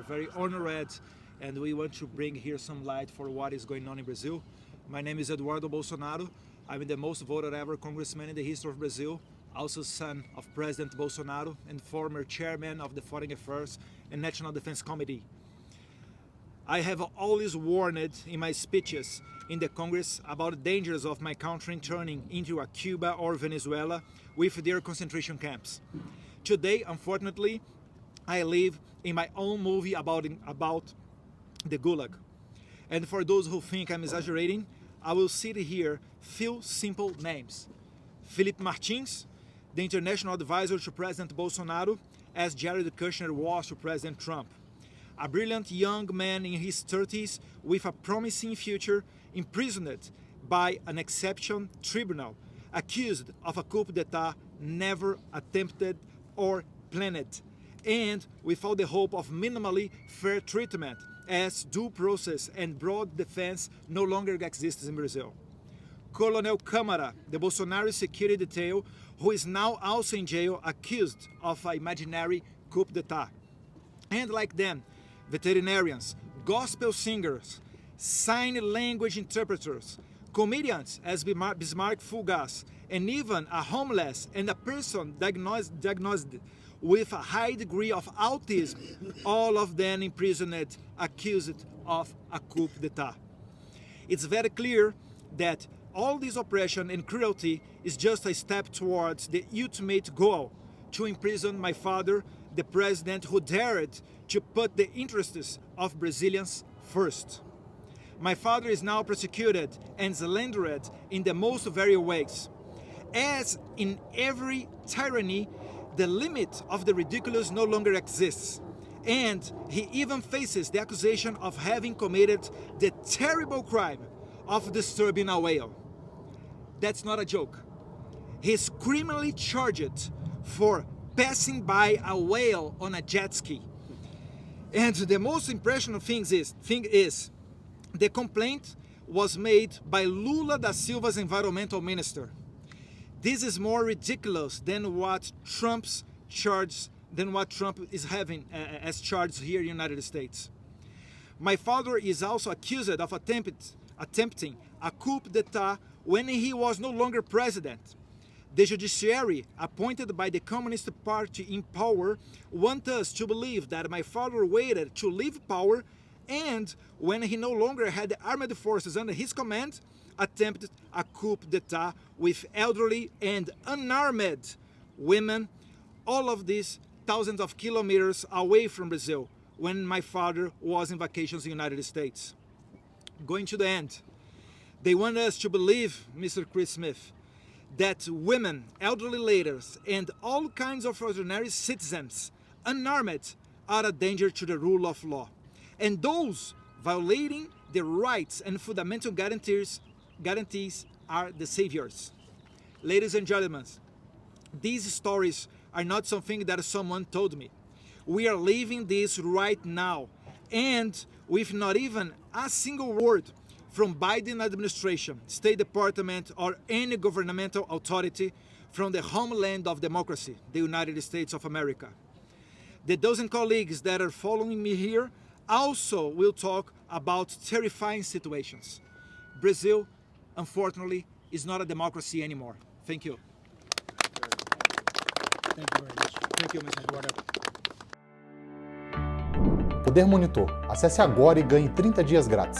very honored, and we want to bring here some light for what is going on in Brazil. My name is Eduardo Bolsonaro. I'm the most voted ever congressman in the history of Brazil, also son of President Bolsonaro and former chairman of the Foreign Affairs and National Defense Committee. I have always warned in my speeches in the Congress about the dangers of my country turning into a Cuba or Venezuela with their concentration camps. Today, unfortunately, I live in my own movie about the Gulag. And for those who think I'm exaggerating, I will cite here few simple names. Felipe Martins, the international advisor to President Bolsonaro, as Jared Kushner was to President Trump. A brilliant young man in his 30s with a promising future, imprisoned by an exception tribunal, accused of a coup d'etat never attempted or planned, and without the hope of minimally fair treatment, as due process and broad defense no longer exists in Brazil. Colonel Câmara, the Bolsonaro security detail, who is now also in jail accused of an imaginary coup d'etat. And like them, veterinarians, gospel singers, sign language interpreters, comedians as Bismarck Fulgas, and even a homeless and a person diagnosed with a high degree of autism, all of them imprisoned, accused of a coup d'etat. It's very clear that all this oppression and cruelty is just a step towards the ultimate goal, to imprison my father, the president who dared to put the interests of Brazilians first. My father is now prosecuted and slandered in the most various ways. As in every tyranny, the limit of the ridiculous no longer exists. And he even faces the accusation of having committed the terrible crime of disturbing a whale. That's not a joke. He's criminally charged for passing by a whale on a jet ski. And the most impressionable thing is the complaint was made by Lula da Silva's environmental minister. This is more ridiculous than what Trump is having as charged here in the United States. My father is also accused of attempting a coup d'etat when he was no longer president. The judiciary, appointed by the Communist Party in power, want us to believe that my father waited to leave power and, when he no longer had the armed forces under his command, attempted a coup d'etat with elderly and unarmed women, all of these thousands of kilometers away from Brazil, when my father was in vacations in the United States. Going to the end, they want us to believe, Mr. Chris Smith, that women, elderly ladies, and all kinds of ordinary citizens, unarmed, are a danger to the rule of law. And those violating the rights and fundamental guarantees are the saviors. Ladies and gentlemen, these stories are not something that someone told me. We are living this right now, and with not even a single word from Biden administration, State Department, or any governmental authority from the homeland of democracy, the United States of America. The dozen colleagues that are following me here also will talk about terrifying situations. Brazil, unfortunately, is not a democracy anymore. Thank you. Thank you very much. Thank you, Mr. Eduardo. Poder Monitor. Acesse agora e ganhe 30 dias grátis.